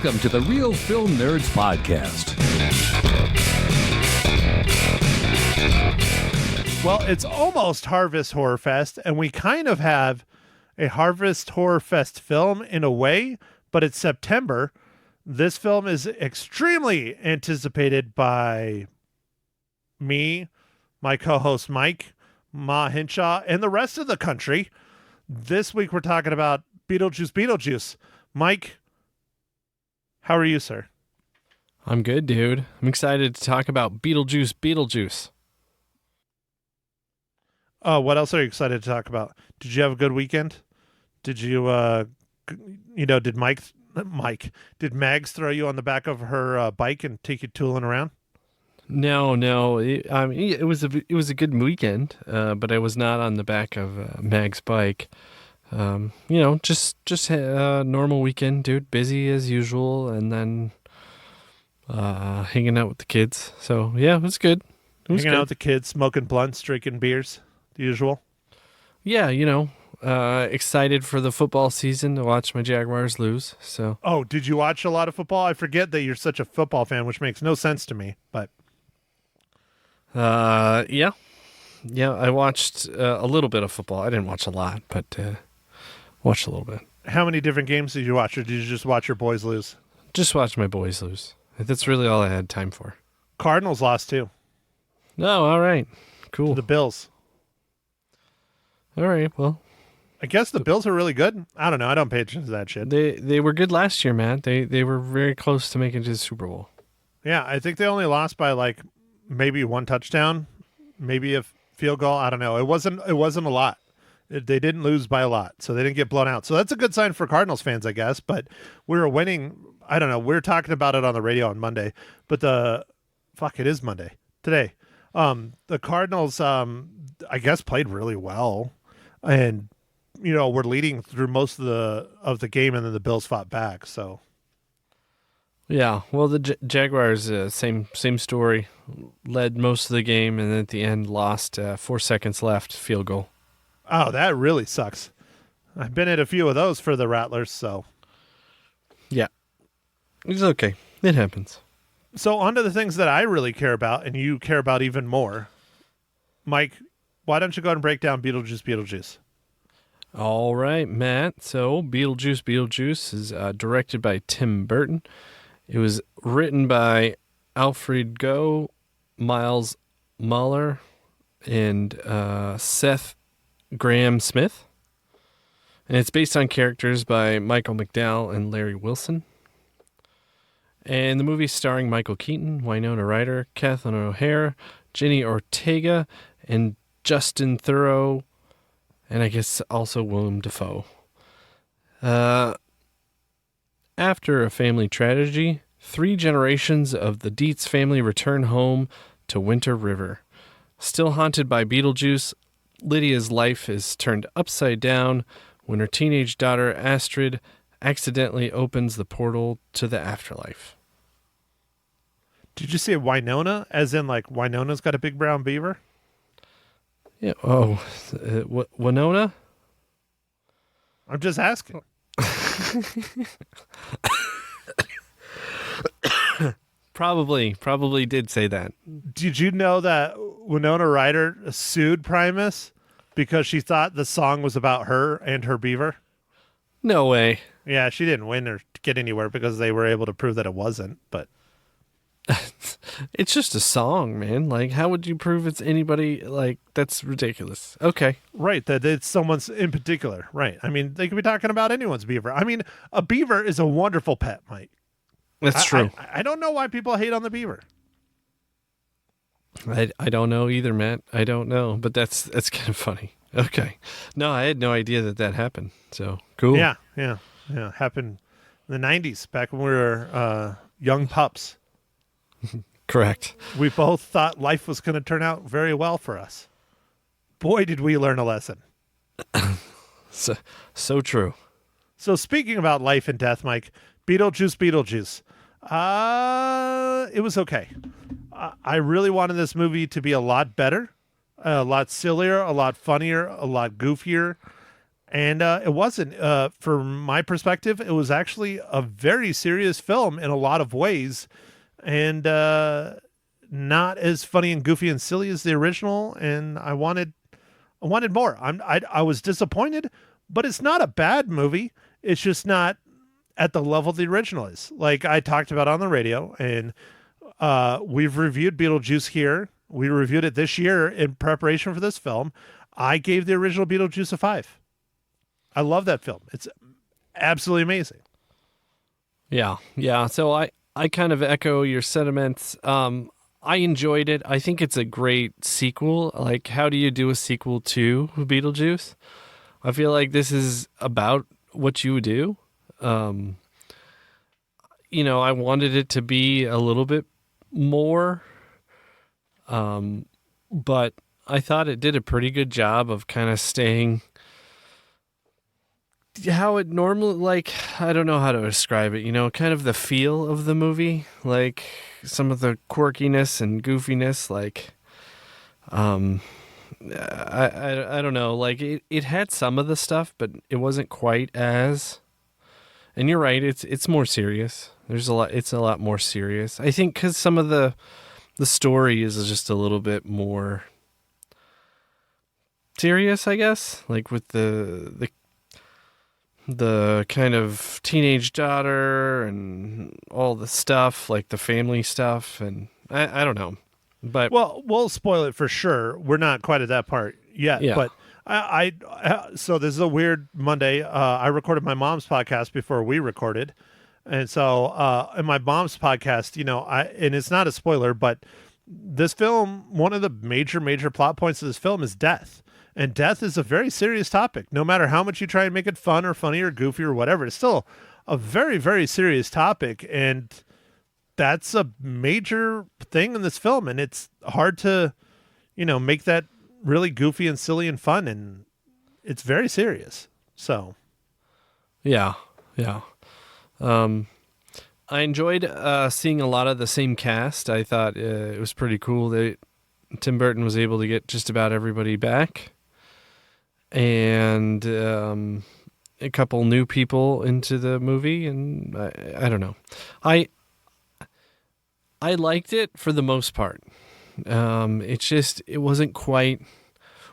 Welcome to the Real Film Nerds Podcast. Well, it's almost Harvest Horror Fest, and we kind of have a Harvest Horror Fest film in a way, but it's September. This film is extremely anticipated by me, my co-host Mike, Ma Hinshaw, and the rest of the country. This week we're talking about Beetlejuice Beetlejuice. Mike, how are you, sir? I'm good, dude. I'm excited to talk about Beetlejuice Beetlejuice. What else are you excited to talk about? Did you have a good weekend? Did you, did did Mags throw you on the back of her bike and take you tooling around? No. It was a good weekend, but I was not on the back of Mag's bike. Just a normal weekend, dude. Busy as usual, and then hanging out with the kids. So yeah, it was good. Hanging out with the kids, smoking blunts, drinking beers, the usual. Yeah, excited for the football season to watch my Jaguars lose. So. Oh, did you watch a lot of football? I forget that you're such a football fan, which makes no sense to me. But. Yeah, I watched a little bit of football. I didn't watch a lot, but watched a little bit. How many different games did you watch, or did you just watch your boys lose? Just watch my boys lose. That's really all I had time for. Cardinals lost too. Oh, all right. Cool. To the Bills. All right, well. I guess the Bills are really good. I don't know. I don't pay attention to that shit. They were good last year, man. They were very close to making it to the Super Bowl. Yeah, I think they only lost by maybe one touchdown, maybe a field goal. I don't know. It wasn't a lot. They didn't lose by a lot, so they didn't get blown out. So that's a good sign for Cardinals fans, I guess. But we were winning. I don't know. We were talking about it on the radio on Monday, but it is Monday today. The Cardinals, I guess, played really well, and we're leading through most of the game, and then the Bills fought back. So. Yeah, well, the Jaguars, same story, led most of the game, and then at the end lost 4 seconds left, field goal. Oh, that really sucks. I've been at a few of those for the Rattlers, so. Yeah, it's okay. It happens. So on to the things that I really care about, and you care about even more. Mike, why don't you go ahead and break down Beetlejuice Beetlejuice? All right, Matt. So Beetlejuice Beetlejuice is directed by Tim Burton. It was written by Alfred Goh, Miles Muller, and Seth Grahame-Smith. And it's based on characters by Michael McDowell and Larry Wilson. And the movie's starring Michael Keaton, Winona Ryder, Kathleen O'Hara, Jenny Ortega, and Justin Theroux, and I guess also Willem Dafoe. After a family tragedy, 3 generations of the Dietz family return home to Winter River. Still haunted by Beetlejuice, Lydia's life is turned upside down when her teenage daughter Astrid accidentally opens the portal to the afterlife. Did you say Winona, as in Winona's got a big brown beaver? Yeah. Oh, Winona? I'm just asking. Probably did say that. Did you know that Winona Ryder sued Primus because she thought the song was about her and her beaver? No way. Yeah, she didn't win or get anywhere because they were able to prove that it wasn't, but it's just a song, man. How would you prove it's anybody? That's ridiculous. Okay. Right, that it's someone's in particular. Right. I mean, they could be talking about anyone's beaver. I mean, a beaver is a wonderful pet, Mike. That's true. I don't know why people hate on the beaver. I don't know either, Matt. I don't know, but that's kind of funny. Okay. No, I had no idea that happened. So cool. Yeah. Happened in the 90s, back when we were young pups. Correct. We both thought life was going to turn out very well for us. Boy, did we learn a lesson. So true. So speaking about life and death, Mike, Beetlejuice Beetlejuice. It was okay. I really wanted this movie to be a lot better, a lot sillier, a lot funnier, a lot goofier. And it wasn't. From my perspective, it was actually a very serious film in a lot of ways, and not as funny and goofy and silly as the original. And I wanted more. I was disappointed, but it's not a bad movie. It's just not at the level the original is. Like I talked about on the radio, and we've reviewed Beetlejuice here. We reviewed it this year in preparation for this film. I gave the original Beetlejuice a 5. I love that film. It's absolutely amazing. Yeah. So I kind of echo your sentiments. I enjoyed it. I think it's a great sequel. Like, how do you do a sequel to Beetlejuice? I feel like this is about what you would do. I wanted it to be a little bit more, but I thought it did a pretty good job of kind of staying how it normally, like, I don't know how to describe it, kind of the feel of the movie, like some of the quirkiness and goofiness, like, I don't know, like it had some of the stuff, but it wasn't quite as, and you're right, it's more serious. It's a lot more serious. I think because some of the story is just a little bit more serious, I guess, like with the kind of teenage daughter and all the stuff, like the family stuff, and I don't know. But well, we'll spoil it for sure. We're not quite at that part yet. Yeah. But so this is a weird Monday. I recorded my mom's podcast before we recorded. And so in my mom's podcast, and it's not a spoiler, but this film, one of the major plot points of this film is death. And death is a very serious topic. No matter how much you try and make it fun or funny or goofy or whatever, it's still a very, very serious topic. And that's a major thing in this film. And it's hard to, make that really goofy and silly and fun. And it's very serious. So. Yeah. I enjoyed seeing a lot of the same cast. I thought it was pretty cool that Tim Burton was able to get just about everybody back. And a couple new people into the movie, and I don't know. I liked it for the most part. It wasn't quite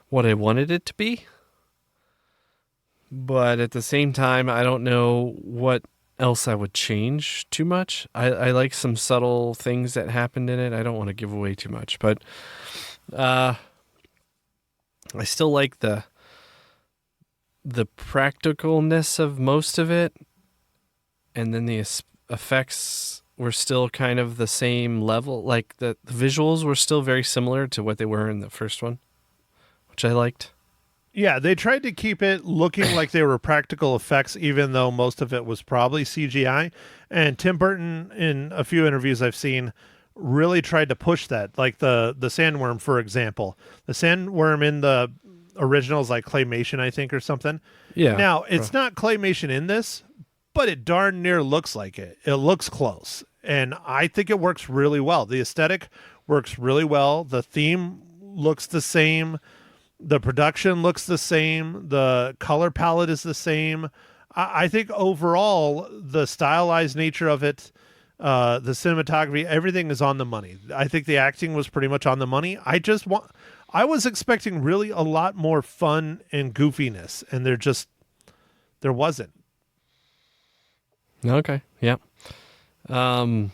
what I wanted it to be. But at the same time, I don't know what else I would change too much. I like some subtle things that happened in it. I don't want to give away too much, but I still like the practicalness of most of it, and then the effects were still kind of the same level. Like the visuals were still very similar to what they were in the first one, which I liked. Yeah, they tried to keep it looking like they were practical effects, even though most of it was probably CGI. And Tim Burton, in a few interviews I've seen, really tried to push that. Like the sandworm, for example. The sandworm in the original is like claymation, I think, or something. Yeah. Now, it's not claymation in this, but it darn near looks like it. It looks close. And I think it works really well. The aesthetic works really well. The theme looks the same. The production looks the same. The color palette is the same. I think overall, the stylized nature of it, the cinematography, everything is on the money. I think the acting was pretty much on the money. I was expecting really a lot more fun and goofiness, and there wasn't. Okay. Yeah. I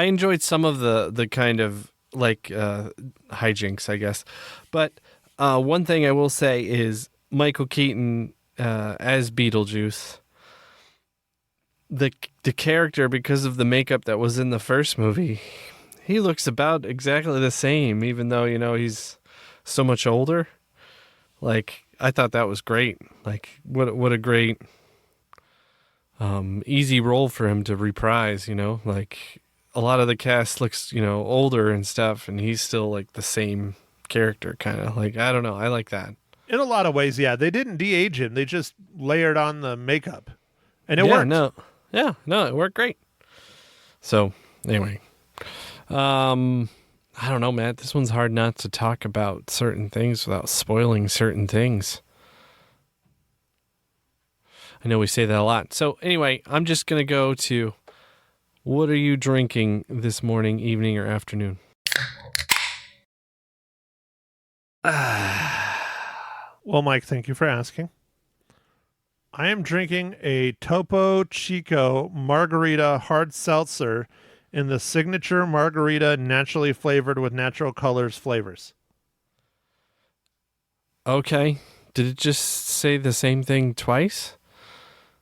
enjoyed some of the kind of like hijinks, I guess. But one thing I will say is Michael Keaton as Beetlejuice, the character, because of the makeup that was in the first movie, he looks about exactly the same, even though, he's so much older. Like, I thought that was great. Like, what a great easy role for him to reprise, like a lot of the cast looks, older and stuff, and he's still like the same character, kind of like, I don't know. I like that. In a lot of ways, yeah. They didn't de-age him. They just layered on the makeup, and it worked. It worked great. So anyway, how I don't know, Matt. This one's hard not to talk about certain things without spoiling certain things. I know we say that a lot. So anyway, I'm just going to go to, what are you drinking this morning, evening, or afternoon? Well, Mike, thank you for asking. I am drinking a Topo Chico Margarita Hard Seltzer in the signature margarita naturally flavored with natural colors flavors. Okay. Did it just say the same thing twice?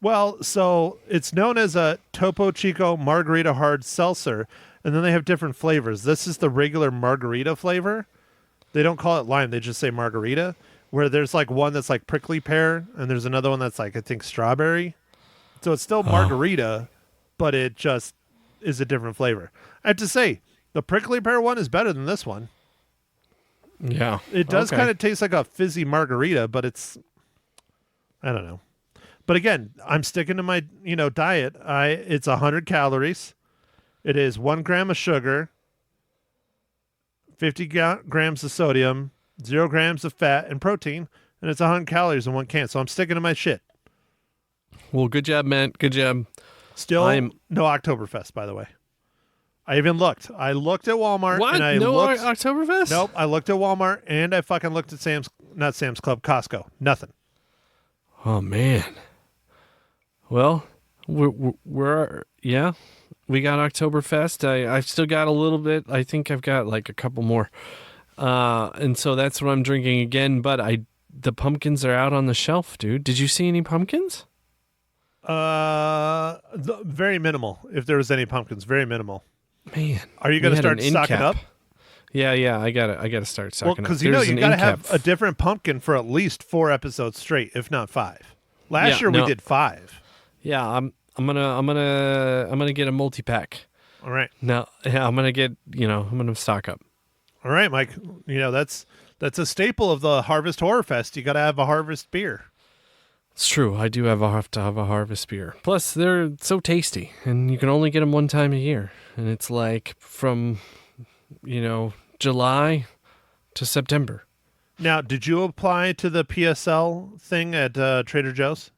Well, so it's known as a Topo Chico Margarita Hard Seltzer, and then they have different flavors. This is the regular margarita flavor. They don't call it lime, they just say margarita, where there's like one that's like prickly pear, and there's another one that's like, I think, strawberry. So it's still margarita, but it just is a different flavor. I have to say, the prickly pear one is better than this one. Yeah. It does kind of taste like a fizzy margarita, but it's, I don't know. But again, I'm sticking to my, diet. It's 100 calories. It is 1 gram of sugar, 50 grams of sodium, 0 grams of fat and protein, and it's 100 calories in one can. So I'm sticking to my shit. Well, good job, Matt. Good job. Still, no Oktoberfest, by the way. I even looked. I looked at Walmart. What? And I no looked, Oktoberfest? Nope. I looked at Walmart and I fucking looked at Costco. Nothing. Oh, man. Well, we're we got Oktoberfest. I've still got a little bit. I think I've got like a couple more. And so that's what I'm drinking again. But the pumpkins are out on the shelf, dude. Did you see any pumpkins? Very minimal. If there was any pumpkins, very minimal. Man, are you going to start stocking up? Yeah. I gotta start stocking up. Because you got to have a different pumpkin for at least 4 episodes straight, if not 5. Last year we did 5. Yeah, I'm gonna get a multi-pack. All right. Now, yeah, I'm gonna stock up. All right, Mike. That's a staple of the Harvest Horror Fest. You got to have a Harvest beer. It's true. I do have to have a Harvest beer. Plus, they're so tasty, and you can only get them one time a year, and it's like from, July to September. Now, did you apply to the PSL thing at Trader Joe's?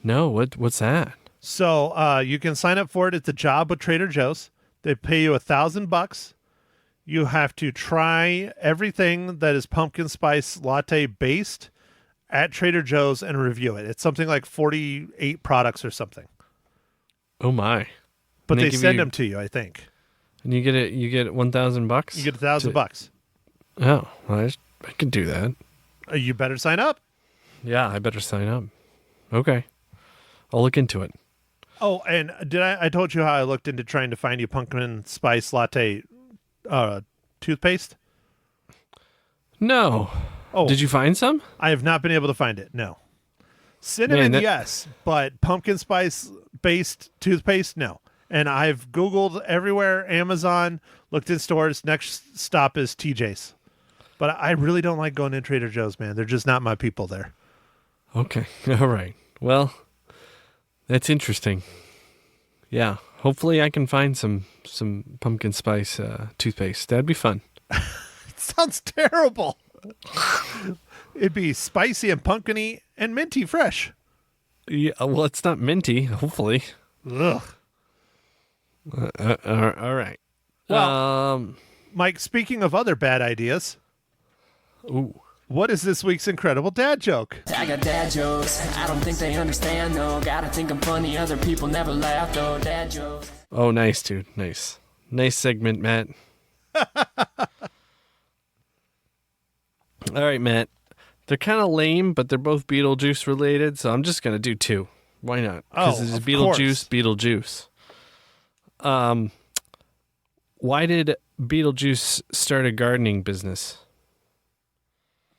No. What's that? So you can sign up for it. It's a job with Trader Joe's. They pay you $1,000. You have to try everything that is pumpkin spice latte based at Trader Joe's and review it. It's something like 48 products or something. Oh my! But they send them to you, I think. And you get it. You get $1,000. You get $1,000. Oh, well, I could do that. You better sign up. Yeah, I better sign up. Okay, I'll look into it. Oh, and I told you how I looked into trying to find you pumpkin spice latte toothpaste? No. Oh, did you find some? I have not been able to find it. No. Cinnamon, yes, but pumpkin spice based toothpaste, no. And I've Googled everywhere, Amazon, looked in stores. Next stop is TJ's. But I really don't like going in Trader Joe's, man. They're just not my people there. Okay. All right. Well, that's interesting. Yeah. Hopefully I can find some pumpkin spice toothpaste. That'd be fun. It sounds terrible. It'd be spicy and pumpkin-y and minty fresh. Yeah, well, it's not minty, hopefully. Ugh. All right. Well, Mike, speaking of other bad ideas, what is this week's incredible dad joke? I got dad jokes. I don't think they understand, though. Gotta think I'm funny. Other people never laugh, though. Dad jokes. Oh, nice, dude. Nice segment, Matt. All right, Matt. They're kind of lame, but they're both Beetlejuice related, so I'm just gonna do 2. Why not? Because it's Beetlejuice. Why did Beetlejuice start a gardening business?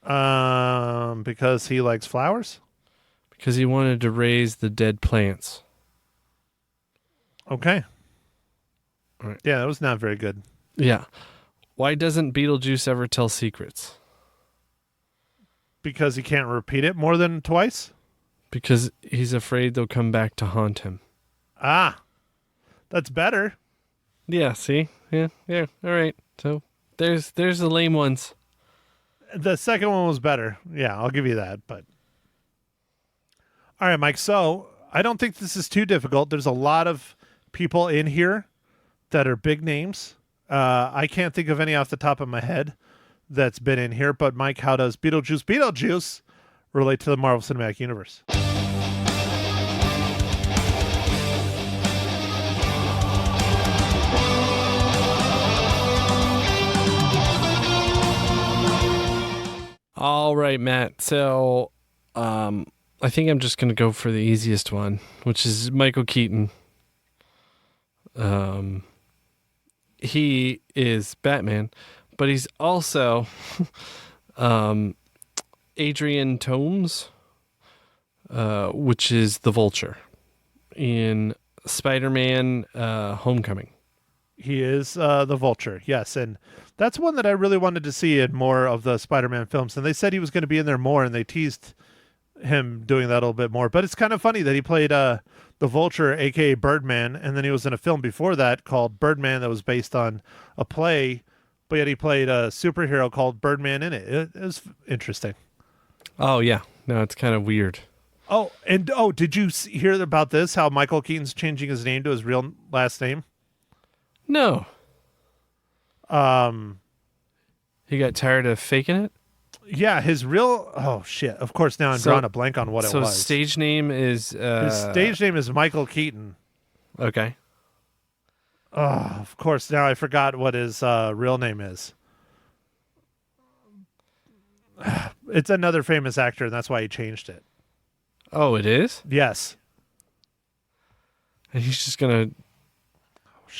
Because he likes flowers? Because he wanted to raise the dead plants. Okay. All right. Yeah, that was not very good. Yeah. Why doesn't Beetlejuice ever tell secrets? Because he can't repeat it more than twice? Because he's afraid they'll come back to haunt him. Ah, that's better. Yeah, see? Yeah, all right. So There's the lame ones. The second one was better. Yeah, I'll give you that. But all right, Mike. So I don't think this is too difficult. There's a lot of people in here that are big names. I can't think of any off the top of my head that's been in here. But Mike, how does Beetlejuice relate to the Marvel Cinematic Universe? All right, Matt. So, I think I'm just gonna go for the easiest one, which is Michael Keaton. He is Batman, but he's also Adrian Toomes, which is the Vulture in Spider-Man: Homecoming. He is the Vulture, yes, and that's one that I really wanted to see in more of the Spider-Man films. And they said he was going to be in there more, and they teased him doing that a little bit more. But it's kind of funny that he played the Vulture, aka Birdman, and then he was in a film before that called Birdman that was based on a play, but yet he played a superhero called Birdman in it. It was interesting. Oh yeah, no, it's kind of weird. Oh, and did you hear about this? How Michael Keaton's changing his name to his real last name? No. He got tired of faking it? Yeah, his real... Oh, shit. Of course, now I'm drawing a blank on what it was. So stage name is... His stage name is Michael Keaton. Okay. Oh, of course, now I forgot what his real name is. It's another famous actor, and that's why he changed it. Oh, it is? Yes. And he's just going to...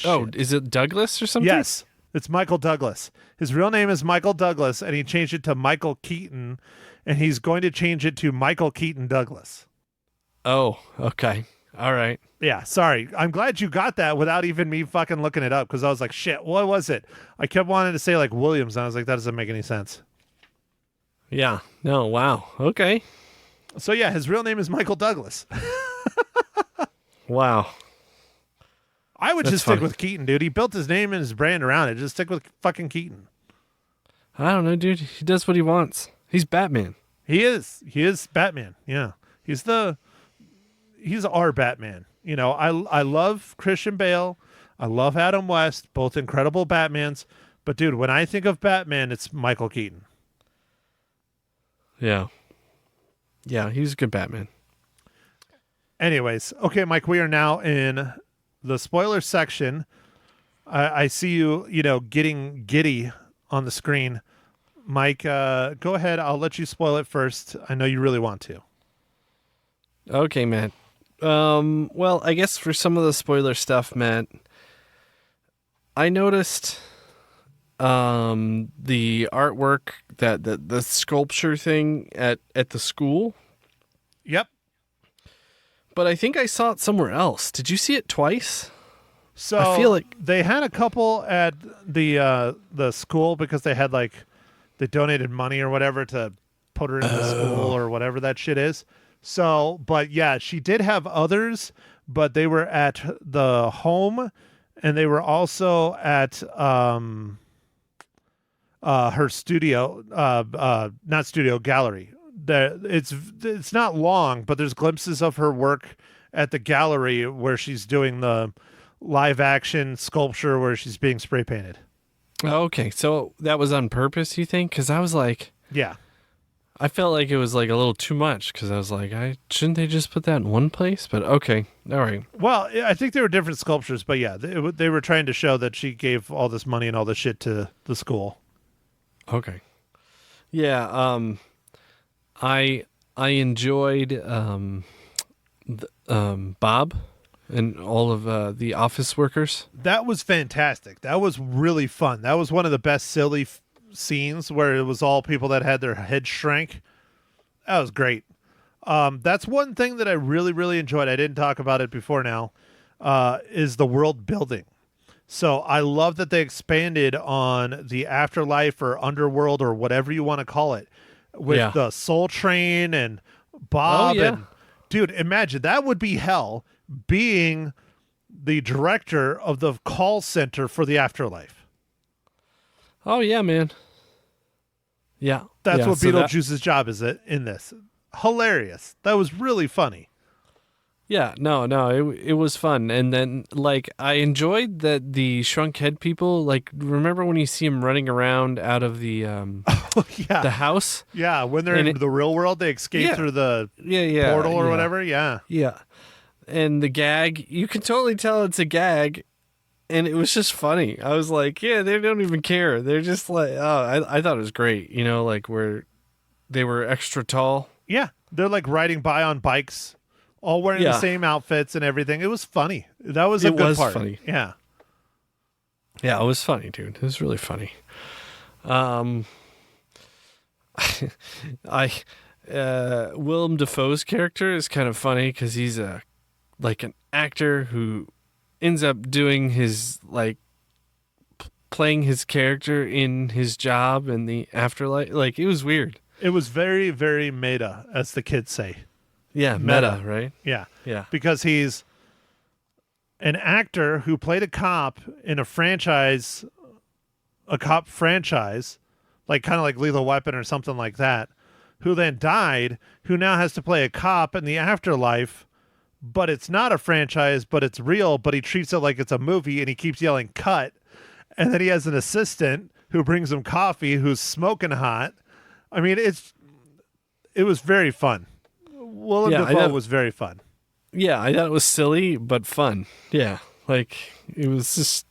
Oh, is it Douglas or something? Yes, it's Michael Douglas. His real name is Michael Douglas, and he changed it to Michael Keaton, and he's going to change it to Michael Keaton Douglas. Oh, okay. All right. Yeah, sorry. I'm glad you got that without even me fucking looking it up, because I was like, shit, what was it? I kept wanting to say like Williams, and I was like, that doesn't make any sense. Yeah. No, wow. Okay. So yeah, his real name is Michael Douglas. Wow. I would That's just stick funny. with Keaton, dude. He built his name and his brand around it. Just stick with fucking Keaton. I don't know, dude. He does what he wants. He's Batman. He is. He is Batman. Yeah. He's our Batman. You know, I love Christian Bale. I love Adam West, both incredible Batmans. But dude, when I think of Batman, it's Michael Keaton. Yeah. Yeah, he's a good Batman. Anyways, okay, Mike, we are now in the spoiler section. I see you, getting giddy on the screen. Mike, go ahead. I'll let you spoil it first. I know you really want to. Okay, Matt. Well, I guess for some of the spoiler stuff, Matt, I noticed the artwork, that the sculpture thing at the school. Yep. But I think I saw it somewhere else. Did you see it twice? So I feel like they had a couple at the school because they had they donated money or whatever to put her in the school or whatever that shit is. So, but yeah, she did have others, but they were at the home, and they were also at her studio, not studio, gallery. It's not long, but there's glimpses of her work at the gallery where she's doing the live action sculpture where she's being spray painted. Okay, so that was on purpose, you think? Because I was like, Yeah. I felt like it was like a little too much, because I was like, shouldn't they just put that in one place? But okay, all right. Well, I think they were different sculptures, but yeah, they were trying to show that she gave all this money and all this shit to the school. Okay. Yeah, I enjoyed Bob and all of the office workers. That was fantastic. That was really fun. That was one of the best silly scenes where it was all people that had their heads shrank. That was great. That's one thing that I really, really enjoyed. I didn't talk about it before now, is the world building. So I love that they expanded on the afterlife or underworld or whatever you want to call it with the Soul Train and Bob. Oh, yeah. And dude, imagine that would be hell being the director of the call center for the afterlife. Oh yeah, man. Yeah, That's yeah, what so Beetlejuice's job is in this. Hilarious. That was really funny. Yeah, no, it was fun, and then like I enjoyed that the shrunk head people. Like, remember when you see them running around out of the Oh, yeah. the house? Yeah, when they're And in the real world, they escape Yeah. through the Yeah, portal or yeah. whatever. Yeah. Yeah, and the gag, you can totally tell it's a gag, and it was just funny. I was like, yeah, they don't even care. They're just like, oh, I thought it was great. You know, like where they were extra tall. Yeah. They're like riding by on bikes, all wearing the same outfits and everything. It was funny. That was a good part. Funny. Yeah. Yeah, it was funny, dude. It was really funny. Willem Dafoe's character is kind of funny because he's an actor who ends up doing his playing his character in his job in the afterlife. Like, it was weird. It was very, very meta, as the kids say. Yeah, meta, right? Yeah. Yeah. Because he's an actor who played a cop in a cop franchise, like kind of like Lethal Weapon or something like that, who then died, who now has to play a cop in the afterlife, but it's not a franchise, but it's real, but he treats it like it's a movie and he keeps yelling cut. And then he has an assistant who brings him coffee who's smoking hot. I mean, it was very fun. Willem Dafoe was very fun. Yeah, I thought it was silly but fun. Yeah, like it was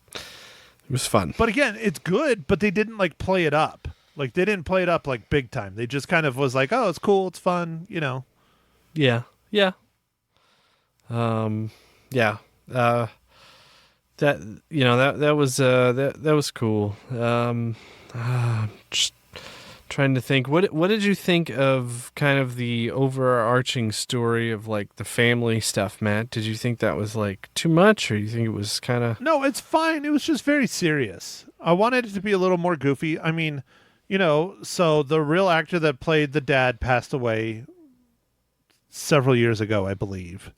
fun. But again, it's good, but they didn't like play it up. Like they didn't play it up like big time. They just kind of was like, oh, it's cool, it's fun, you know. Yeah. Yeah. Yeah. That, you know, that was cool. Just trying to think, what did you think of kind of the overarching story of like the family stuff, Matt? Did you think that was like too much, or you think it was kind of... No, it's fine. It was just very serious. I wanted it to be a little more goofy. I mean, you know, so the real actor that played the dad passed away several years ago, I believe.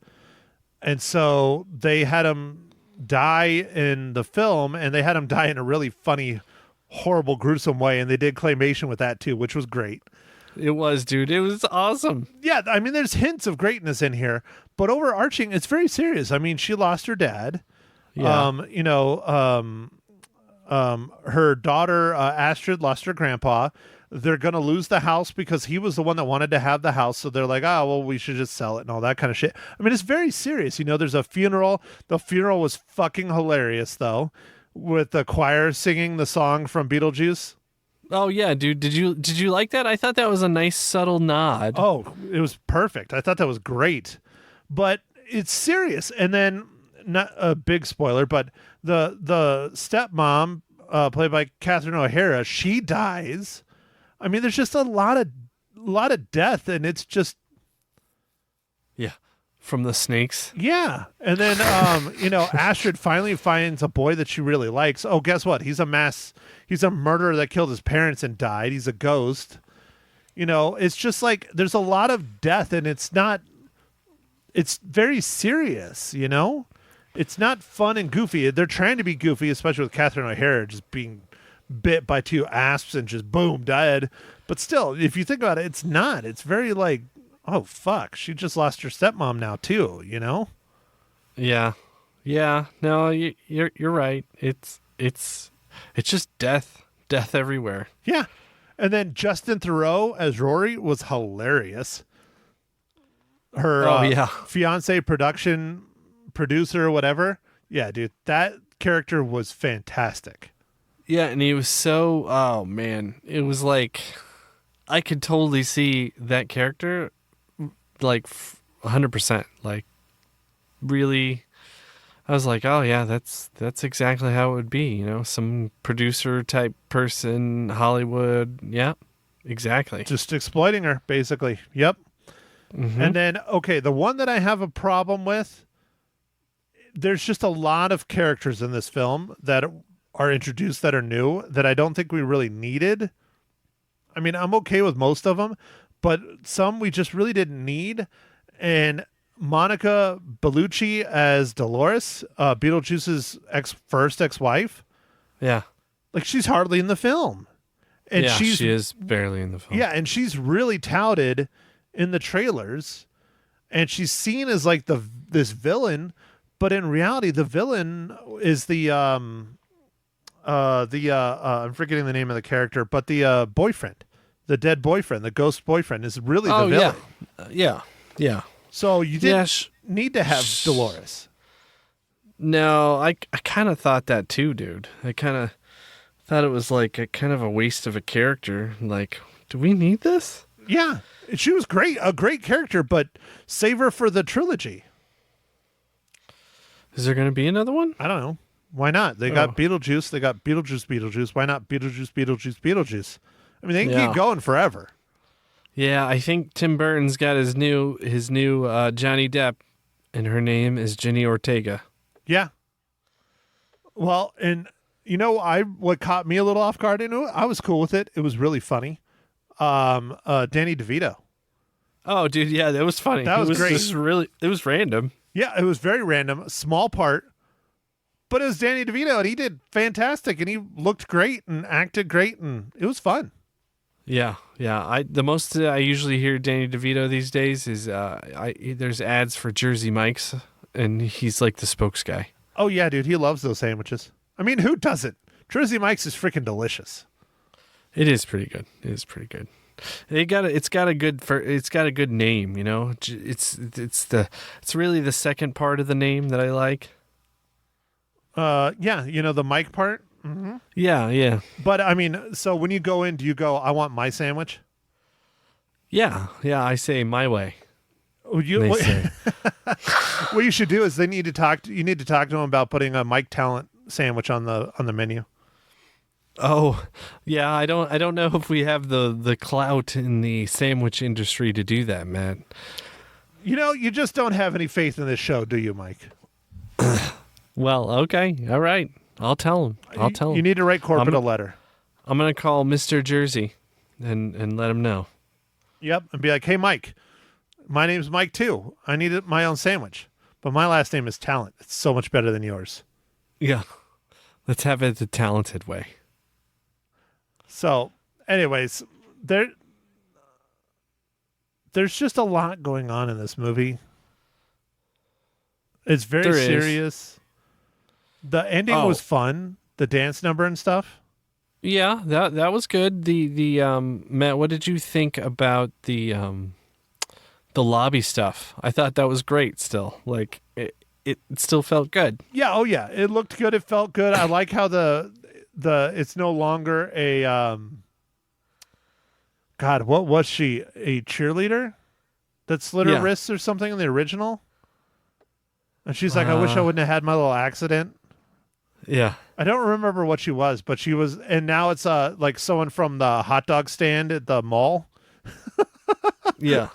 And so they had him die in the film, and they had him die in a really funny, horrible, gruesome way, and they did claymation with that too, which was great. It was, dude. It was awesome. Yeah, I mean, there's hints of greatness in here, but overarching, it's very serious. I mean, she lost her dad. Yeah. You know, her daughter Astrid lost her grandpa. They're gonna lose the house because he was the one that wanted to have the house, so they're like, oh well, we should just sell it and all that kind of shit. I mean, it's very serious. You know, there's a funeral. The funeral was fucking hilarious though, with the choir singing the song from Beetlejuice. Oh yeah, dude. Did you like that? I thought that was a nice subtle nod. Oh, it was perfect. I thought that was great. But it's serious. And then, not a big spoiler, but the stepmom, played by Catherine O'Hara, she dies. I mean, there's just a lot of death, and it's just... Yeah. From the snakes. Yeah. And then, you know, Astrid finally finds a boy that she really likes. Oh, guess what? He's a murderer that killed his parents and died. He's a ghost. You know, it's just like, there's a lot of death, and it's very serious, you know? It's not fun and goofy. They're trying to be goofy, especially with Catherine O'Hara just being bit by two asps and just boom, dead. But still, if you think about it, it's not. It's very like, oh fuck, she just lost her stepmom now too, you know? Yeah. Yeah. No, you're right. It's just death everywhere. Yeah. And then Justin Theroux as Rory was hilarious. Her fiance, producer, whatever. Yeah, dude, that character was fantastic. Yeah, and he was so, oh man, it was like, I could totally see that character like 100%, like really. I was like, oh yeah, that's exactly how it would be, you know, some producer type person, Hollywood. Yeah, exactly. Just exploiting her, basically. Yep. Mm-hmm. And then, okay, the one that I have a problem with, there's just a lot of characters in this film that are introduced that are new that I don't think we really needed. I mean, I'm okay with most of them, but some we just really didn't need. And Monica Bellucci as Dolores, Beetlejuice's first ex-wife. Yeah. Like she's hardly in the film. And yeah, she is barely in the film. Yeah, and she's really touted in the trailers, and she's seen as like this villain, but in reality, the villain is I'm forgetting the name of the character, but the boyfriend, the dead boyfriend, the ghost boyfriend, is really the villain. Yeah. So you didn't need to have Dolores. No, I kind of thought that too, dude. I kind of thought it was like a kind of a waste of a character. Like, do we need this? Yeah, she was a great character, but save her for the trilogy. Is there going to be another one? I don't know. Why not? They got Beetlejuice. They got Beetlejuice. Why not Beetlejuice? I mean, they can keep going forever. Yeah, I think Tim Burton's got his new Johnny Depp, and her name is Jenny Ortega. Yeah. Well, and what caught me a little off guard into it, I was cool with it. It was really funny. Danny DeVito. Oh, dude, yeah, that was funny. That was great. It was random. Yeah, it was very random. Small part. But it was Danny DeVito, and he did fantastic, and he looked great and acted great, and it was fun. Yeah. The most I usually hear Danny DeVito these days is there's ads for Jersey Mike's, and he's like the spokes guy. Oh yeah, dude, he loves those sandwiches. I mean, who doesn't? Jersey Mike's is freaking delicious. It is pretty good. It's got a good name, you know. It's really the second part of the name that I like. Yeah, the Mike part. Mm-hmm. Yeah. But I mean, so when you go in, do you go, I want my sandwich? Yeah, I say my way. What you should do is you need to talk to them about putting a Mike Talent sandwich on the menu. Oh, yeah, I don't know if we have the clout in the sandwich industry to do that, Matt. You just don't have any faith in this show, do you, Mike? Well, okay. All right. I'll tell him. You need to write corporate a letter. I'm going to call Mr. Jersey and let him know. Yep, and be like, "Hey, Mike, my name's Mike too. I need my own sandwich, but my last name is Talent. It's so much better than yours." Yeah. Let's have it the talented way. So, anyways, there's just a lot going on in this movie. It's very serious. The ending was fun. The dance number and stuff. Yeah, that was good. The Matt, what did you think about the lobby stuff? I thought that was great still. Like it still felt good. Yeah, oh yeah. It looked good, it felt good. I like how the it's no longer a God, what was she? A cheerleader that slit her wrists or something in the original? And she's like, I wish I wouldn't have had my little accident. Yeah. I don't remember what she was, but she was, and now it's like someone from the hot dog stand at the mall. Yeah.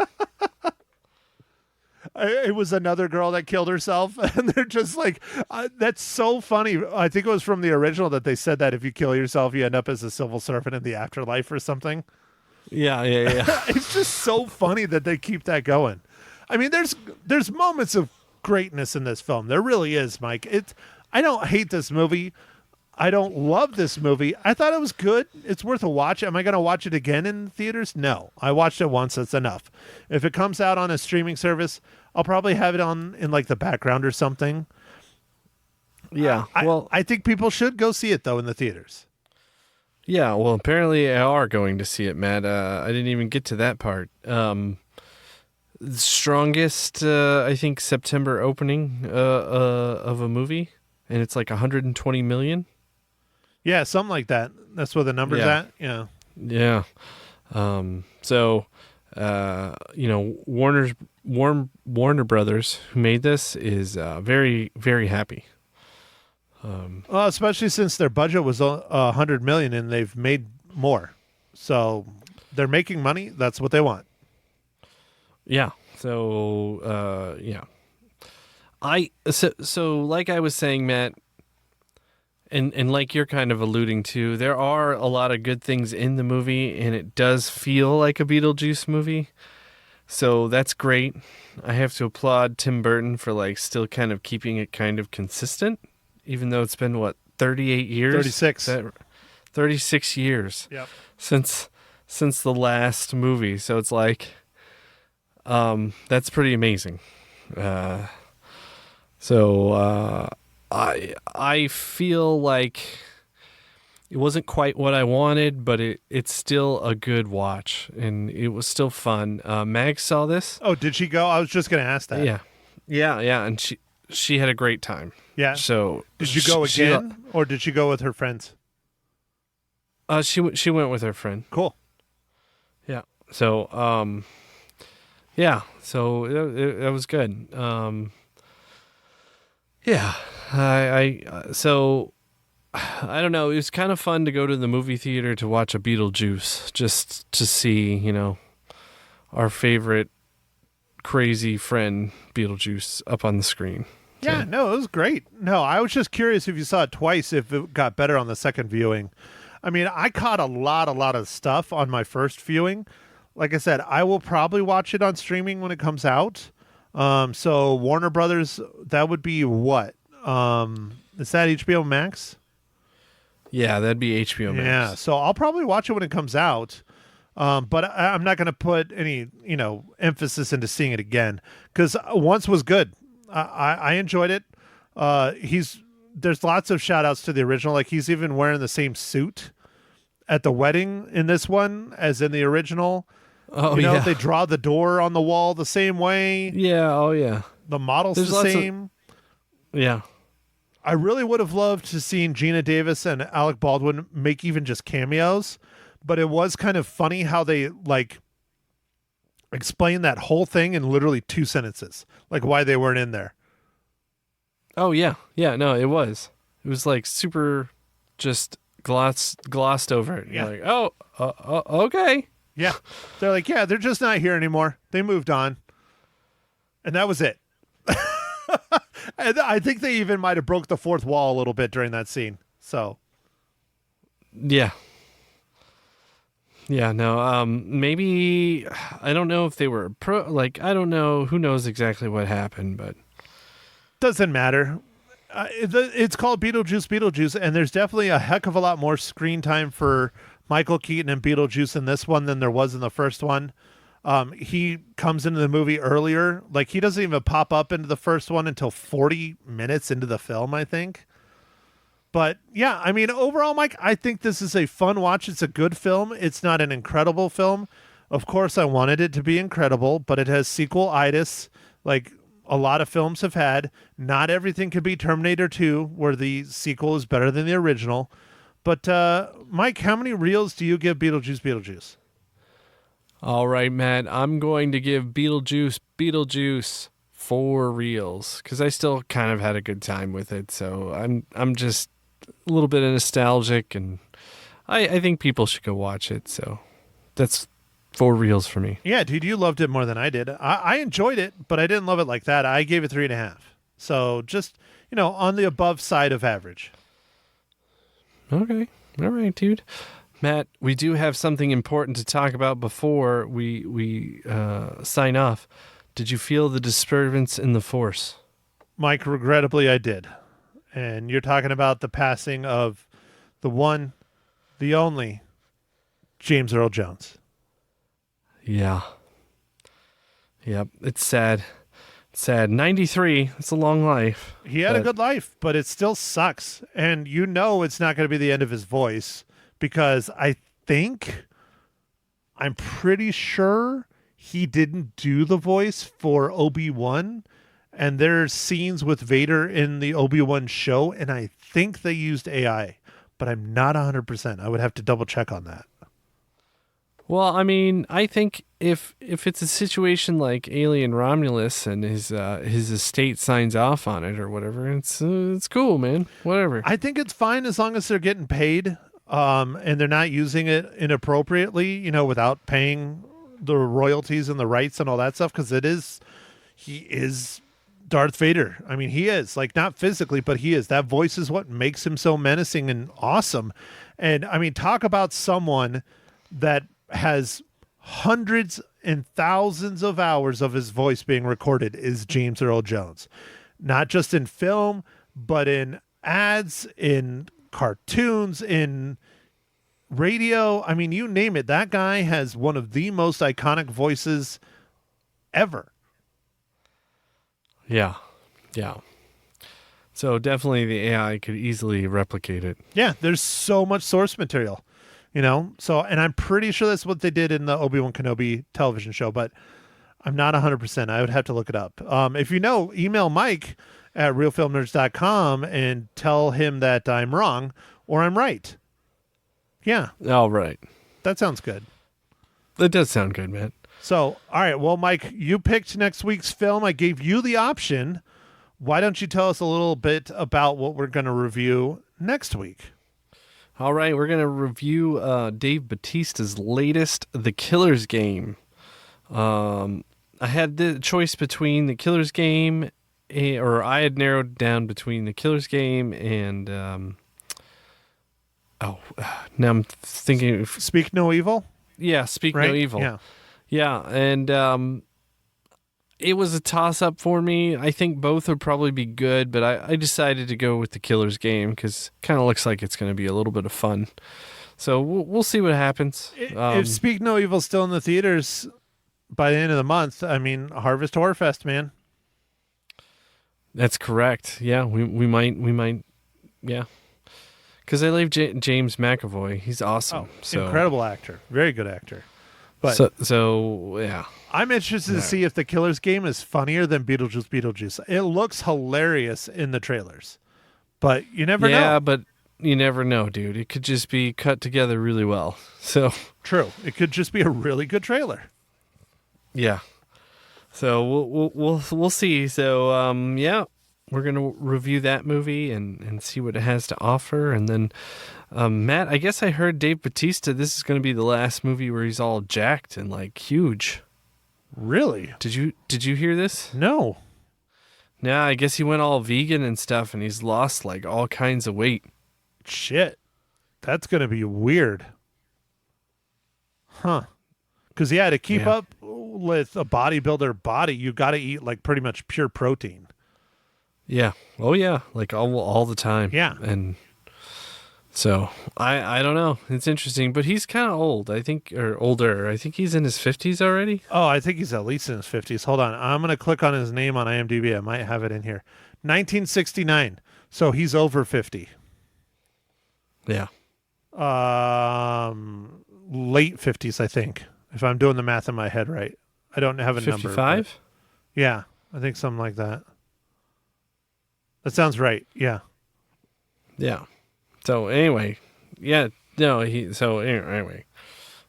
It was another girl that killed herself, and they're just like, that's so funny. I think it was from the original that they said that if you kill yourself, you end up as a civil servant in the afterlife or something. Yeah. It's just so funny that they keep that going. I mean, there's moments of greatness in this film. There really is, Mike. I don't hate this movie. I don't love this movie. I thought it was good. It's worth a watch. Am I going to watch it again in theaters? No. I watched it once. That's enough. If it comes out on a streaming service, I'll probably have it on in like the background or something. Yeah. I think people should go see it though in the theaters. Yeah. Well, apparently I are going to see it, Matt. I didn't even get to that part. Strongest, I think, September opening of a movie, and it's like 120 million. Yeah, something like that. That's where the number's at. Yeah. Yeah. So, Warner Brothers, who made this, is very, very happy. Well, especially since their budget was 100 million and they've made more, so they're making money. That's what they want. Yeah. So, yeah. So like I was saying, Matt, and like you're kind of alluding to, there are a lot of good things in the movie, and it does feel like a Beetlejuice movie. So that's great. I have to applaud Tim Burton for like still kind of keeping it kind of consistent, even though it's been 38 years? 36. 36 years Yep. since the last movie. So it's like, that's pretty amazing. I feel like it wasn't quite what I wanted, but it's still a good watch, and it was still fun. Mag saw this. Oh, did she go? I was just going to ask that. Yeah, and she had a great time. Yeah. So Did you go again, or did she go with her friends? She went with her friend. Cool. Yeah. So yeah. So it was good. Yeah. So I don't know. It was kind of fun to go to the movie theater to watch a Beetlejuice, just to see, our favorite crazy friend Beetlejuice up on the screen. Yeah, no, it was great. No, I was just curious if you saw it twice, if it got better on the second viewing. I mean, I caught a lot of stuff on my first viewing. Like I said, I will probably watch it on streaming when it comes out. So Warner Brothers, that would be what? Is that HBO Max? Yeah, that'd be HBO Max. Yeah, so I'll probably watch it when it comes out. But I'm not going to put any, emphasis into seeing it again, because once was good. I enjoyed it. There's lots of shout outs to the original. Like, he's even wearing the same suit at the wedding in this one as in the original. Oh, yeah. They draw the door on the wall the same way. Yeah. Oh, yeah. The model's There's the same. Yeah. I really would have loved to seen Gina Davis and Alec Baldwin make even just cameos, but it was kind of funny how they explain that whole thing in literally 2 sentences, like why they weren't in there. Oh yeah, no, it was like super, just glossed over it. Yeah. You're like, okay. Yeah, they're like, yeah, they're just not here anymore. They moved on, and that was it. And I think they even might have broke the fourth wall a little bit during that scene. So, yeah. Yeah, no, maybe, I don't know if they were I don't know, who knows exactly what happened, but. Doesn't matter. It's called Beetlejuice, and there's definitely a heck of a lot more screen time for Michael Keaton and Beetlejuice in this one than there was in the first one. He comes into the movie earlier. Like, he doesn't even pop up into the first one until 40 minutes into the film, I think. But yeah, I mean, overall, Mike, I think this is a fun watch. It's a good film. It's not an incredible film. Of course, I wanted it to be incredible, but it has sequel-itis, like a lot of films have had. Not everything could be Terminator 2, where the sequel is better than the original. But Mike, how many reels do you give Beetlejuice? All right, Matt, I'm going to give Beetlejuice 4 reels, because I still kind of had a good time with it. So I'm just a little bit nostalgic, and I think people should go watch it. So that's 4 reels for me. Yeah, dude, you loved it more than I did. I enjoyed it, but I didn't love it like that. I gave it 3.5. So just, on the above side of average. Okay. All right, dude. Matt, we do have something important to talk about before we sign off. Did you feel the disturbance in the force? Mike, regrettably, I did. And you're talking about the passing of the one, the only, James Earl Jones. Yeah. Yep. It's sad. It's sad. 93. It's a long life. He had a good life, but it still sucks. And it's not going to be the end of his voice, because I'm pretty sure he didn't do the voice for Obi-Wan. And there's scenes with Vader in the Obi-Wan show, and I think they used AI, but I'm not 100%. I would have to double check on that. Well, I mean, I think if it's a situation like Alien Romulus and his estate signs off on it or whatever, it's cool, man. Whatever. I think it's fine as long as they're getting paid, and they're not using it inappropriately, without paying the royalties and the rights and all that stuff, because he is Darth Vader. I mean, he is, like, not physically, but he is. That voice is what makes him so menacing and awesome. And I mean, talk about someone that has hundreds and thousands of hours of his voice being recorded is James Earl Jones. Not just in film, but in ads, in cartoons, in radio. I mean, you name it. That guy has one of the most iconic voices ever. Yeah. So definitely the AI could easily replicate it. Yeah, there's so much source material, So, and I'm pretty sure that's what they did in the Obi-Wan Kenobi television show, but I'm not 100%. I would have to look it up. If you know, email Mike at realfilmnerds.com and tell him that I'm wrong or I'm right. Yeah. All right. That sounds good. That does sound good, man. So, all right. Well, Mike, you picked next week's film. I gave you the option. Why don't you tell us a little bit about what we're going to review next week? All right. We're going to review Dave Bautista's latest, The Killer's Game. I had the choice between The Killer's Game, or I had narrowed down between The Killer's Game and, now I'm thinking. Speak No Evil? Yeah, Speak right? No Evil. Yeah. Yeah, and it was a toss-up for me. I think both would probably be good, but I decided to go with The Killer's Game because it kind of looks like it's going to be a little bit of fun. So we'll see what happens. If Speak No Evil's still in the theaters by the end of the month, I mean, Harvest Horror Fest, man. That's correct. Yeah, we might, yeah. Because I love James McAvoy. He's awesome. Incredible actor. Very good actor. But so yeah. I'm interested to see if The Killer's Game is funnier than Beetlejuice Beetlejuice. It looks hilarious in the trailers. But you never know. Yeah, but you never know, dude. It could just be cut together really well. So true. It could just be a really good trailer. Yeah. So we'll see. So yeah, we're gonna review that movie and see what it has to offer. And then Matt, I guess I heard Dave Bautista. This is gonna be the last movie where he's all jacked and like huge. Really? Did you hear this? No. Yeah, I guess he went all vegan and stuff, and he's lost like all kinds of weight. Shit, that's gonna be weird. Huh? Because to keep up with a bodybuilder body, you got to eat like pretty much pure protein. Yeah. Oh yeah. Like all the time. Yeah. And so I don't know. It's interesting, but he's kind of old. I think, or older. I think he's in his 50s already. Oh, I think he's at least in his 50s. Hold on, I'm gonna click on his name on IMDb. I might have it in here. 1969. So he's over 50. Yeah. Late 50s, I think. If I'm doing the math in my head right. I don't have a 55? number. 55? Yeah, I think something like that. That sounds right. Yeah. Yeah. So anyway, yeah, no, anyway.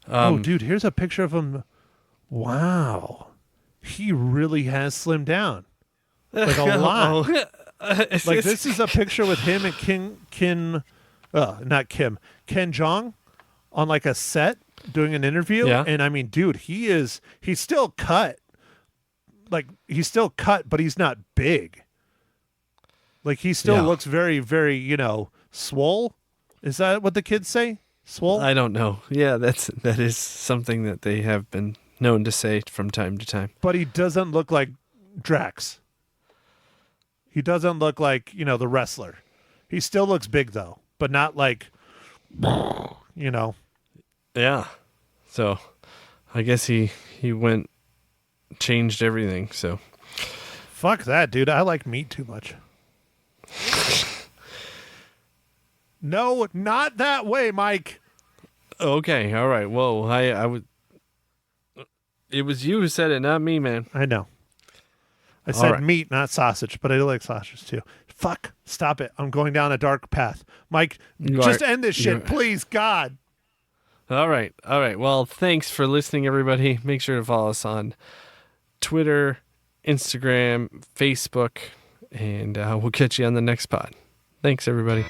Oh, dude, here's a picture of him. Wow. He really has slimmed down. Like a lot. Like this is a picture with him and Ken Jeong on like a set doing an interview. Yeah. And I mean, dude, he's still cut. Like he's still cut, but he's not big. Like he still looks very, very, swole. Is that what the kids say? Swole? I don't know. Yeah, that is something that they have been known to say from time to time. But he doesn't look like Drax. He doesn't look like, the wrestler. He still looks big though, but not like, Yeah. So I guess he changed everything. So fuck that, dude. I like meat too much. No, not that way, Mike. Okay, all right. Whoa, I would. It was you who said it, not me, man. I know. I said meat, not sausage, but I do like sausage too. Fuck, stop it. I'm going down a dark path. Mike, just end this shit, please, God. All right. Well, thanks for listening, everybody. Make sure to follow us on Twitter, Instagram, Facebook, and we'll catch you on the next pod. Thanks, everybody.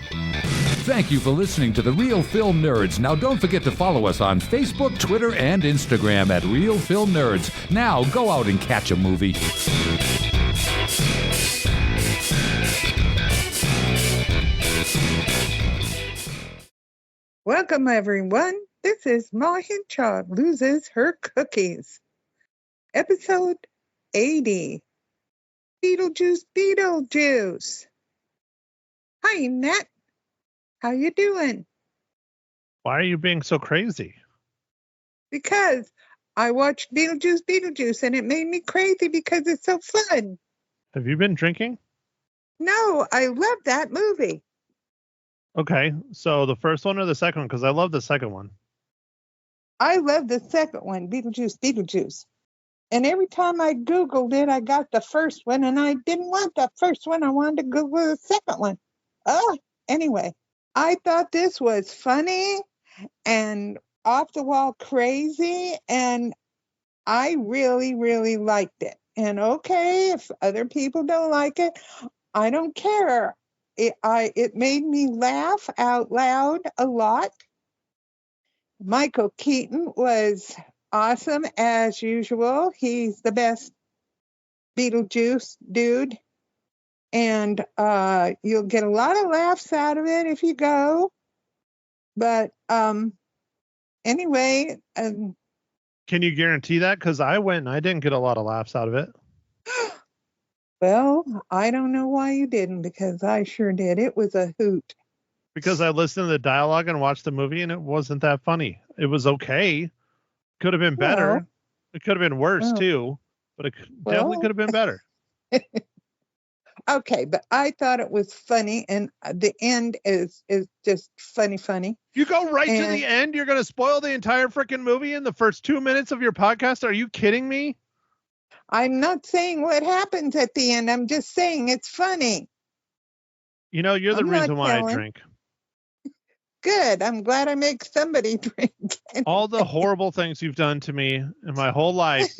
Thank you for listening to The Real Film Nerds. Now, don't forget to follow us on Facebook, Twitter, and Instagram at Real Film Nerds. Now, go out and catch a movie. Welcome, everyone. This is Ma Hinshaw Loses Her Cookies. Episode 80. Beetlejuice Beetlejuice. Hi, Matt. How you doing? Why are you being so crazy? Because I watched Beetlejuice Beetlejuice and it made me crazy because it's so fun. Have you been drinking? No, I love that movie. Okay, so the first one or the second one? Because I love the second one. I love the second one, Beetlejuice Beetlejuice. And every time I Googled it, I got the first one, and I didn't want the first one. I wanted to Google the second one. Oh, anyway, I thought this was funny and off the wall crazy, and I really, really liked it. And okay, if other people don't like it, I don't care. It made me laugh out loud a lot. Michael Keaton was awesome as usual. He's the best Beetlejuice dude. And you'll get a lot of laughs out of it if you go. But anyway. Can you guarantee that? Because I went and I didn't get a lot of laughs out of it. Well, I don't know why you didn't, because I sure did. It was a hoot. Because I listened to the dialogue and watched the movie, and it wasn't that funny. It was okay. Could have been better. Well, It could have been worse too, but it definitely could have been better. Okay, but I thought it was funny, and the end is just funny. You go right to the end. You're going to spoil the entire freaking movie in the first 2 minutes of your podcast. Are you kidding me? I'm not saying what happens at the end. I'm just saying it's funny. You know, you're the reason why I drink. Good. I'm glad I make somebody drink. All the horrible things you've done to me in my whole life.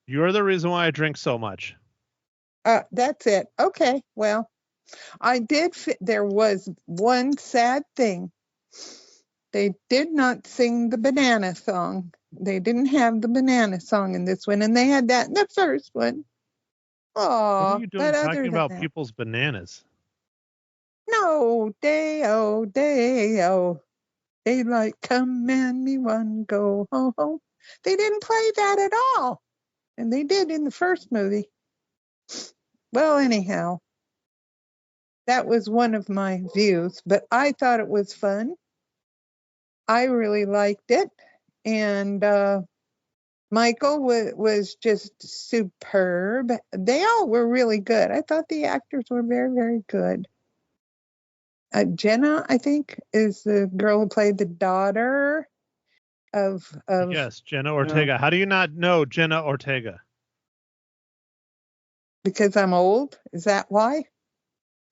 You're the reason why I drink so much. That's it. Okay. Well, I did. There was one sad thing. They did not sing the banana song. They didn't have the banana song in this one, and they had that in the first one. Oh, what are you doing talking about people's bananas? No, Day-O, Day-O. Daylight come and me one go home. They didn't play that at all. And they did in the first movie. Well, anyhow, that was one of my views, but I thought it was fun. I really liked it. And Michael was just superb. They all were really good. I thought the actors were very, very good. Jenna, I think, is the girl who played the daughter of yes, Jenna Ortega. How do you not know Jenna Ortega? Because I'm old? Is that why?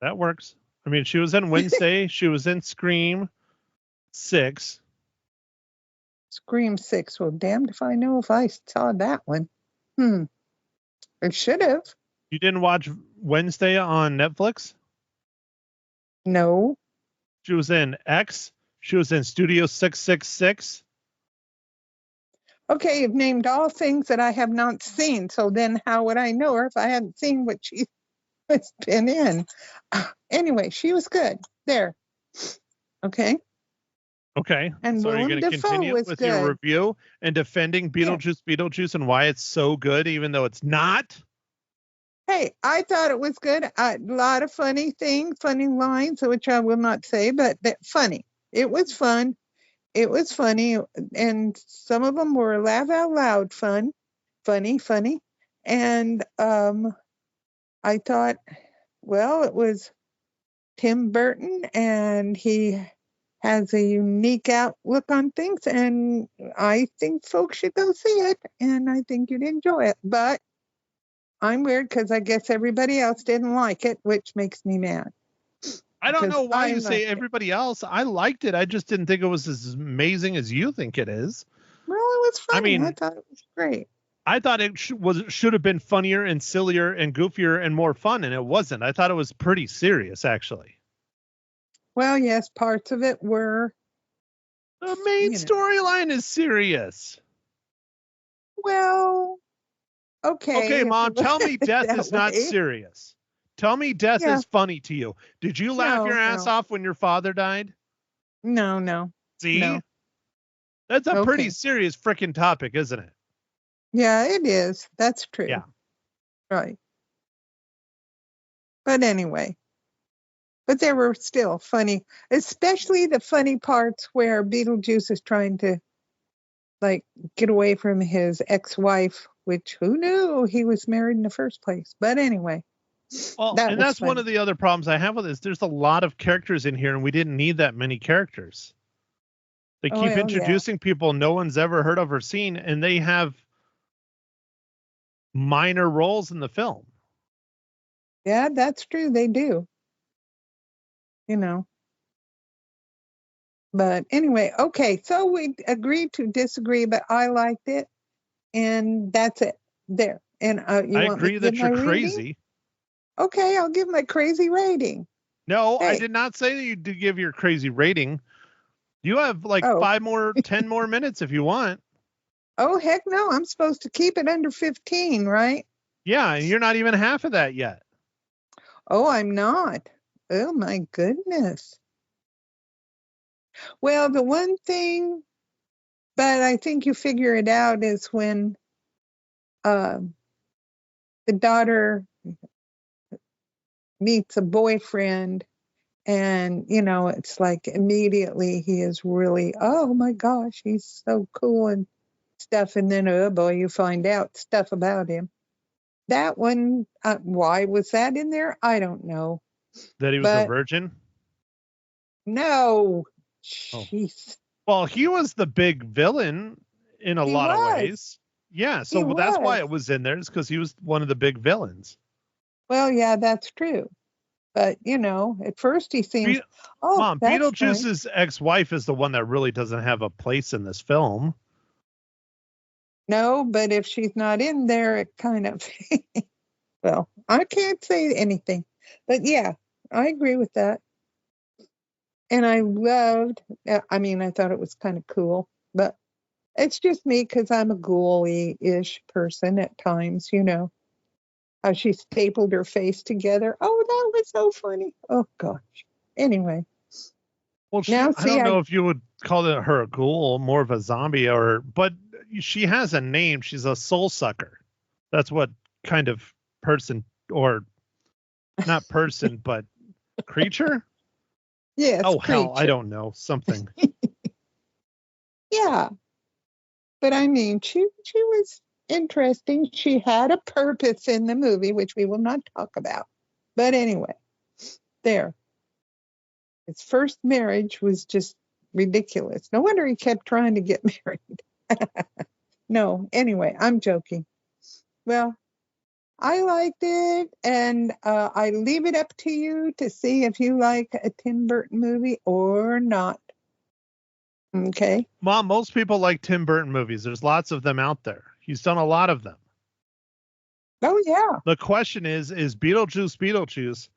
That works. I mean, she was in Wednesday. She was in Scream 6. Scream 6. Well, damned if I know if I saw that one. I should have. You didn't watch Wednesday on Netflix? No. She was in X. She was in Studio 666. Okay, you've named all things that I have not seen. So then how would I know her if I hadn't seen what she has been in? Anyway, she was good. There. Okay. Okay. And so are you going to continue with your review and defending Beetlejuice Beetlejuice and why it's so good, even though it's not? Hey, I thought it was good. A lot of funny things, funny lines, which I will not say, but funny. It was fun. It was funny. And some of them were laugh out loud fun. Funny. And I thought, well, it was Tim Burton, and he has a unique outlook on things. And I think folks should go see it. And I think you'd enjoy it. But I'm weird because I guess everybody else didn't like it, which makes me mad. I don't know why you say everybody else. I liked it. I just didn't think it was as amazing as you think it is. Well, it was funny. I thought it was great. I thought it should have been funnier and sillier and goofier and more fun, and it wasn't. I thought it was pretty serious, actually. Well, yes, parts of it were. The main storyline is serious. Well, okay, Mom, tell me death is not serious. Tell me death is funny to you. Did you laugh your ass off when your father died? No. See? No. That's a pretty serious freaking topic, isn't it? Yeah, it is. That's true. Yeah. Right. But anyway, But they were still funny, especially the funny parts where Beetlejuice is trying to like get away from his ex-wife, which who knew he was married in the first place. But anyway, Well, that and was that's one funny. of the other problems I have with this. There's a lot of characters in here, and we didn't need that many characters. They Oh, keep well, yeah. introducing people no one's ever heard of or seen, and they have minor roles in the film. Yeah, that's true. They do. You know. But anyway, okay. So we agreed to disagree, but I liked it, and that's it. There. And you I want me agree to that give my you're rating? crazy. Okay, I'll give my crazy rating. No, I Hey. did not say that you did give your crazy rating. You have like Oh. 10 more minutes if you want. Oh, heck no. I'm supposed to keep it under 15, right? Yeah, and you're not even half of that yet. Oh, I'm not. Oh, my goodness. Well, the one thing, but I think you figure it out, is when the daughter meets a boyfriend, and, you know, it's like immediately he is really, oh my gosh, he's so cool and stuff. And then, oh boy, you find out stuff about him. That one, why was that in there? I don't know. That he was a But virgin? no. Oh. Jeez. Well, he was the big villain in a He lot of was. ways. Yeah, He so that's why was. it was in there, is because he was one of the big villains. Well, yeah, that's true. But, you know, at first he seems, Mom, that's nice. Beetlejuice's ex-wife is the one that really doesn't have a place in this film. No, but if she's not in there, it kind of, well, I can't say anything. But yeah, I agree with that. And I loved, I thought it was kind of cool, but it's just me because I'm a ghouly-ish person at times, you know. How she stapled her face together. Oh, that was so funny. Oh, gosh. Anyway. Well, Now, I don't know if you would call her a ghoul, more of a zombie, but she has a name. She's a soul sucker. That's what kind of person, or not person, but creature? Yes. Oh, creature. hell, I don't know. Something. Yeah. But I mean, she was interesting. She had a purpose in the movie, which we will not talk about. But anyway, there. His first marriage was just ridiculous. No wonder he kept trying to get married. No, anyway, I'm joking. Well, I liked it, and I leave it up to you to see if you like a Tim Burton movie or not. Okay. Mom, most people like Tim Burton movies. There's lots of them out there. He's done a lot of them. Oh, yeah. The question is Beetlejuice Beetlejuice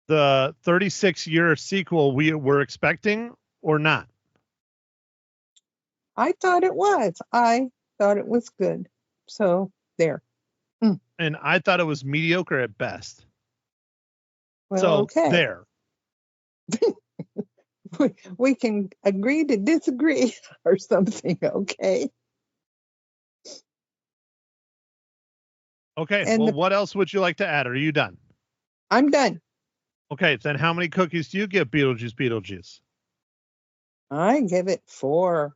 the 36-year sequel we were expecting or not? I thought it was. I thought it was good. So there. And I thought it was mediocre at best. Well, so okay. There. We can agree to disagree or something, okay? Okay. And well, what else would you like to add? Are you done? I'm done. Okay. Then how many cookies do you give Beetlejuice Beetlejuice? I give it 4.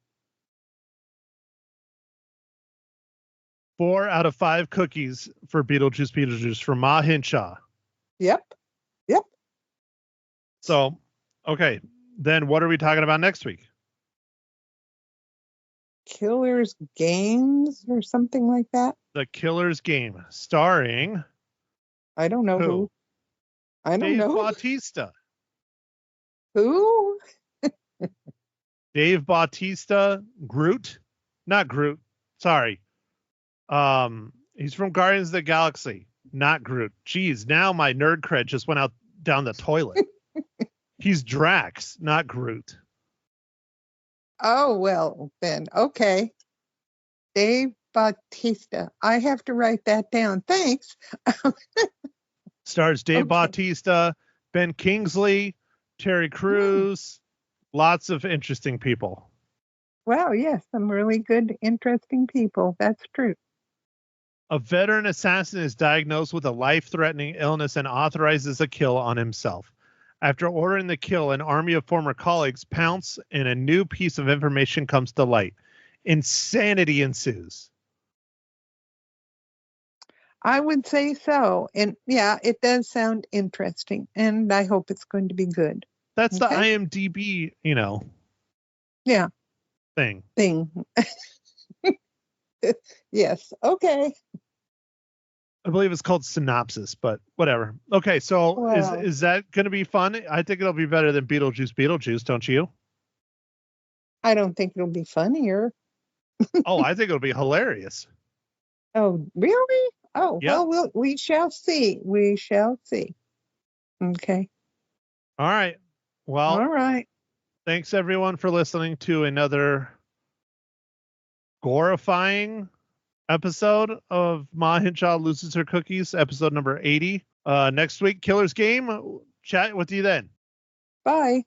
4 out of 5 cookies for Beetlejuice Beetlejuice from Ma Hinshaw. Yep. So, okay. Then what are we talking about next week? Killer's Games or something like that. The Killer's Game, starring I don't know who. I don't Dave know. Bautista. Who? Dave Bautista, Groot. Not Groot. Sorry. He's from Guardians of the Galaxy. Not Groot. Jeez, now my nerd cred just went out down the toilet. He's Drax, not Groot. Oh, well, then. Okay. Dave Bautista. I have to write that down. Thanks. Stars Dave Okay. Bautista, Ben Kingsley, Terry Crews, lots of interesting people. Wow, yes, some really good, interesting people. That's true. A veteran assassin is diagnosed with a life-threatening illness and authorizes a kill on himself. After ordering the kill, an army of former colleagues pounce and a new piece of information comes to light. Insanity ensues. I would say so. And yeah, it does sound interesting. And I hope it's going to be good. That's the Okay. IMDb, Yeah. thing. Yes. Okay. I believe it's called Synopsis, but whatever. Okay, so Wow. is that going to be fun? I think it'll be better than Beetlejuice, don't you? I don't think it'll be funnier. Oh, I think it'll be hilarious. Oh, really? Oh, Yep. well, we shall see. We shall see. Okay. All right. Well, All right. thanks everyone for listening to another gorifying episode of Ma Hinshaw Loses Her Cookies, episode number 80. Next week, Killer's Game. Chat with you then. Bye.